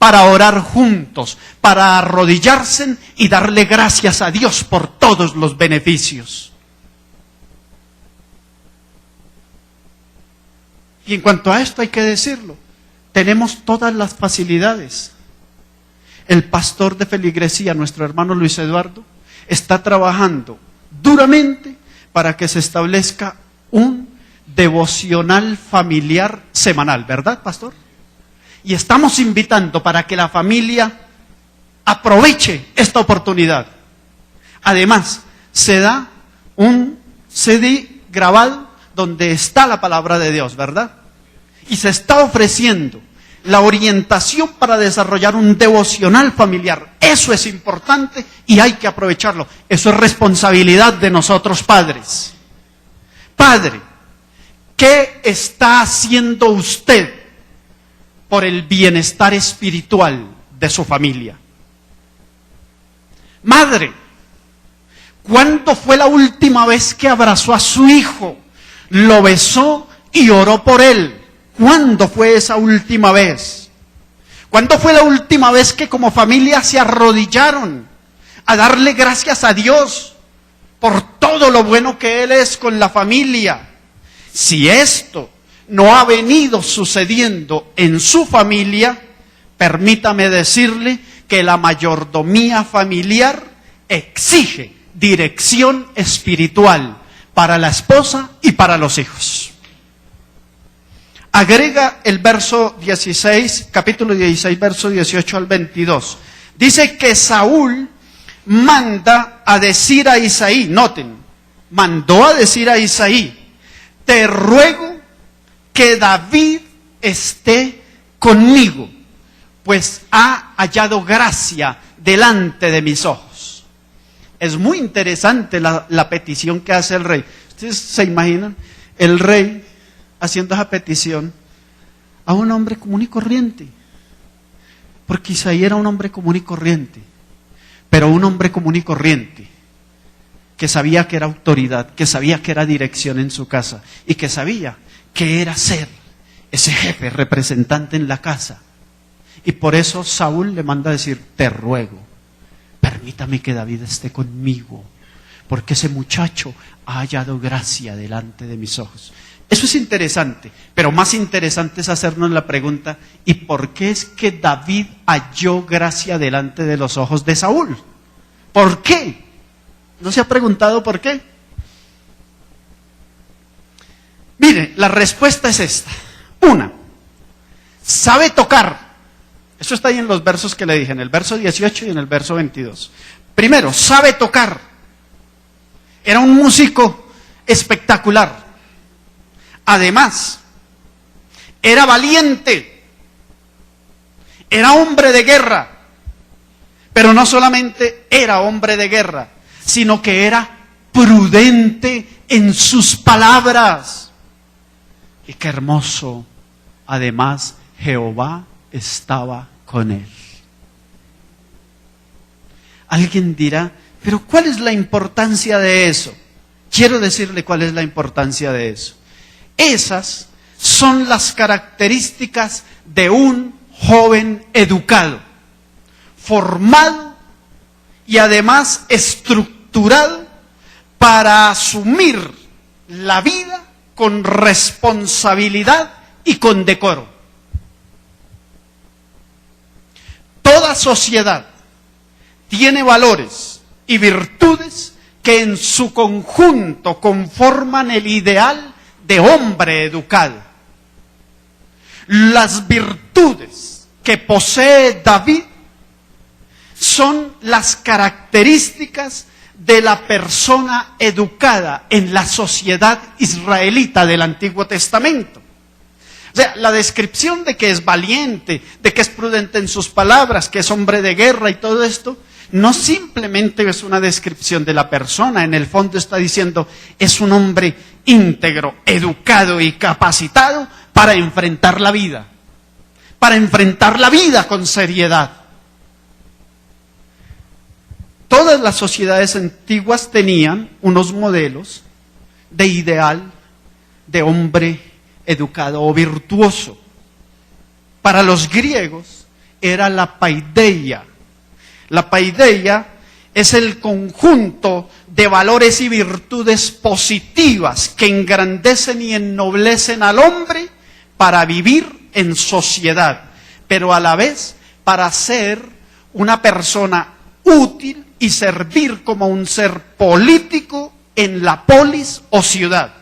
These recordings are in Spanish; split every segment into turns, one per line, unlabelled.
para orar juntos, para arrodillarse y darle gracias a Dios por todos los beneficios. Y en cuanto a esto hay que decirlo, tenemos todas las facilidades. El pastor de feligresía, nuestro hermano Luis Eduardo, está trabajando duramente para que se establezca un devocional familiar semanal, ¿verdad, pastor? Y estamos invitando para que la familia aproveche esta oportunidad. Además, se da un CD grabado donde está la palabra de Dios, ¿verdad? Y se está ofreciendo la orientación para desarrollar un devocional familiar. Eso es importante y hay que aprovecharlo. Eso es responsabilidad de nosotros padres. Padre, ¿qué está haciendo usted por el bienestar espiritual de su familia? Madre, ¿cuándo fue la última vez que abrazó a su hijo, lo besó y oró por él? ¿Cuándo fue esa última vez? ¿Cuándo fue la última vez que como familia se arrodillaron a darle gracias a Dios por todo lo bueno que Él es con la familia? Si esto no ha venido sucediendo en su familia, permítame decirle que la mayordomía familiar exige dirección espiritual para la esposa y para los hijos. Agrega el verso 16, capítulo 16, verso 18 al 22. Dice que Saúl manda a decir a Isaí, noten, mandó a decir a Isaí, te ruego que David esté conmigo, pues ha hallado gracia delante de mis ojos. Es muy interesante la petición que hace el rey. ¿Ustedes se imaginan? El rey haciendo esa petición a un hombre común y corriente, porque Isaí era un hombre común y corriente, pero un hombre común y corriente que sabía que era autoridad, que sabía que era dirección en su casa y que sabía que era ser ese jefe representante en la casa. Y por eso Saúl le manda a decir, te ruego, permítame que David esté conmigo, porque ese muchacho ha hallado gracia delante de mis ojos. Eso es interesante, pero más interesante es hacernos la pregunta, ¿y por qué es que David halló gracia delante de los ojos de Saúl? ¿Por qué? ¿No se ha preguntado por qué? Mire, la respuesta es esta. Una, sabe tocar. Eso está ahí en los versos que le dije, en el verso 18 y en el verso 22. Primero, sabe tocar. Era un músico espectacular. Además, era valiente, era hombre de guerra, pero no solamente era hombre de guerra, sino que era prudente en sus palabras. Y qué hermoso, además, Jehová estaba con él. Alguien dirá, pero ¿cuál es la importancia de eso? Quiero decirle cuál es la importancia de eso. Esas son las características de un joven educado, formado y además estructurado para asumir la vida con responsabilidad y con decoro. Toda sociedad tiene valores y virtudes que en su conjunto conforman el ideal de hombre educado. Las virtudes que posee David son las características de la persona educada en la sociedad israelita del Antiguo Testamento. O sea, la descripción de que es valiente, de que es prudente en sus palabras, que es hombre de guerra y todo esto, no simplemente es una descripción de la persona, en el fondo está diciendo, es un hombre íntegro, educado y capacitado para enfrentar la vida con seriedad. Todas las sociedades antiguas tenían unos modelos de ideal de hombre educado o virtuoso. Para los griegos, era la paideia. La paideia es el conjunto de valores y virtudes positivas que engrandecen y ennoblecen al hombre para vivir en sociedad, pero a la vez para ser una persona útil y servir como un ser político en la polis o ciudad.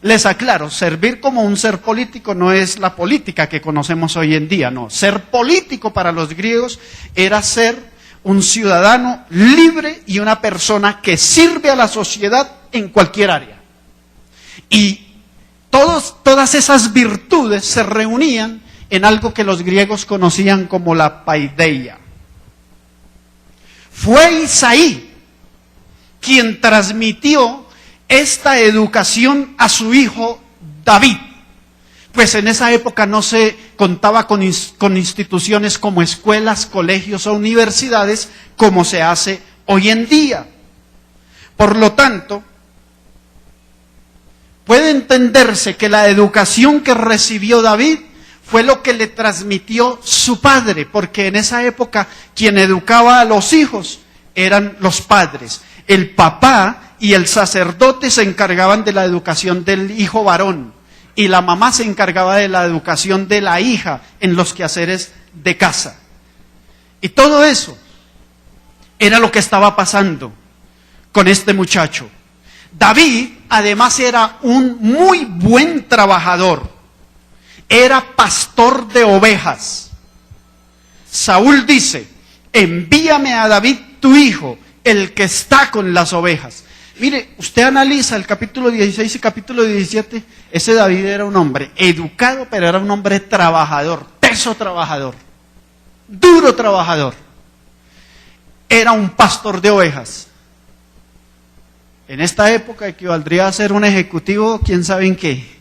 Les aclaro, servir como un ser político no es la política que conocemos hoy en día, no. Ser político para los griegos era ser un ciudadano libre y una persona que sirve a la sociedad en cualquier área. Y todas esas virtudes se reunían en algo que los griegos conocían como la paideia. Fue Isaí quien transmitió esta educación a su hijo David, pues en esa época no se contaba con instituciones como escuelas, colegios o universidades como se hace hoy en día. Por lo tanto, puede entenderse que la educación que recibió David fue lo que le transmitió su padre, porque en esa época quien educaba a los hijos eran los padres. El papá y el sacerdote se encargaban de la educación del hijo varón y la mamá se encargaba de la educación de la hija en los quehaceres de casa. Y todo eso era lo que estaba pasando con este muchacho. David además era un muy buen trabajador, era pastor de ovejas. Saúl dice: envíame a David tu hijo, el que está con las ovejas. Mire, usted analiza el capítulo 16 y capítulo 17, ese David era un hombre educado, pero era un hombre trabajador, teso trabajador, duro trabajador. Era un pastor de ovejas. En esta época equivaldría a ser un ejecutivo, quién sabe en qué.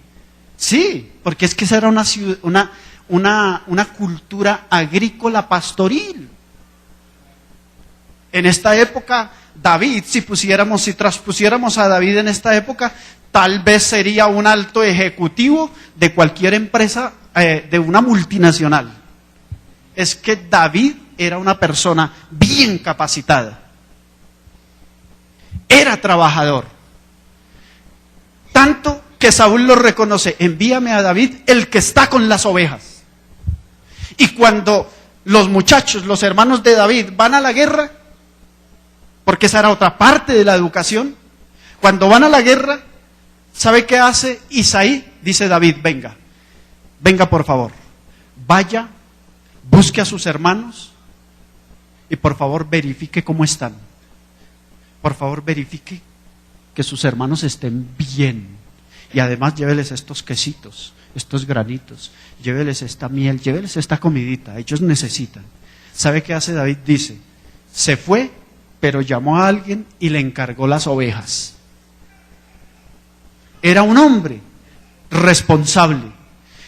Sí, porque es que esa era una cultura agrícola pastoril. En esta época, David, si transpusiéramos a David en esta época, tal vez sería un alto ejecutivo de cualquier empresa, de una multinacional. Es que David era una persona bien capacitada. Era trabajador. Tanto que Saúl lo reconoce: envíame a David, el que está con las ovejas. Y cuando los muchachos, los hermanos de David, van a la guerra, porque esa era otra parte de la educación, cuando van a la guerra, ¿sabe qué hace Isaí? Dice David: venga por favor, vaya, busque a sus hermanos y por favor verifique cómo están. Por favor verifique que sus hermanos estén bien. Y además lléveles estos quesitos, estos granitos, lléveles esta miel, lléveles esta comidita, ellos necesitan. ¿Sabe qué hace David? Dice: se fue, pero llamó a alguien y le encargó las ovejas. Era un hombre responsable.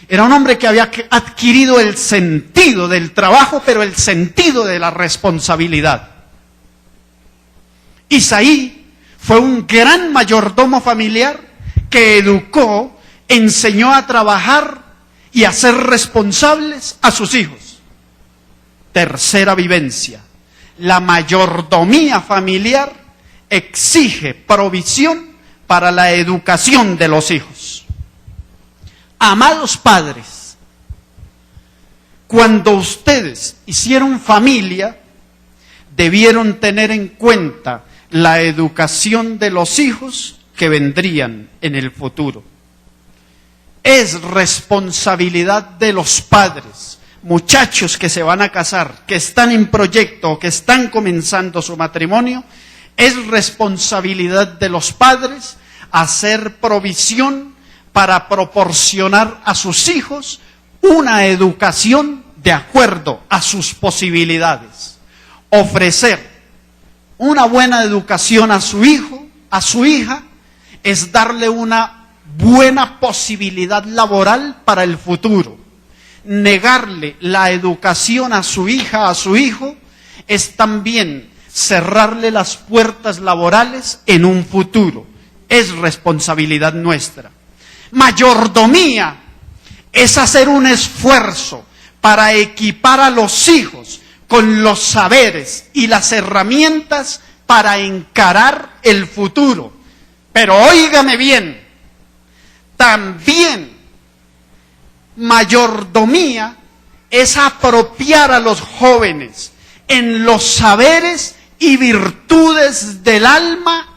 Era un hombre que había adquirido el sentido del trabajo, pero el sentido de la responsabilidad. Isaí fue un gran mayordomo familiar que educó, enseñó a trabajar y a ser responsables a sus hijos. Tercera vivencia: la mayordomía familiar exige provisión para la educación de los hijos. Amados padres, cuando ustedes hicieron familia, debieron tener en cuenta la educación de los hijos que vendrían en el futuro. Es responsabilidad de los padres, muchachos que se van a casar, que están en proyecto, que están comenzando su matrimonio, es responsabilidad de los padres hacer provisión para proporcionar a sus hijos una educación de acuerdo a sus posibilidades. Ofrecer una buena educación a su hijo, a su hija, es darle una buena posibilidad laboral para el futuro. Negarle la educación a su hija, a su hijo, es también cerrarle las puertas laborales en un futuro. Es responsabilidad nuestra. Mayordomía es hacer un esfuerzo para equipar a los hijos con los saberes y las herramientas para encarar el futuro. Pero óigame bien, también mayordomía es apropiar a los jóvenes en los saberes y virtudes del alma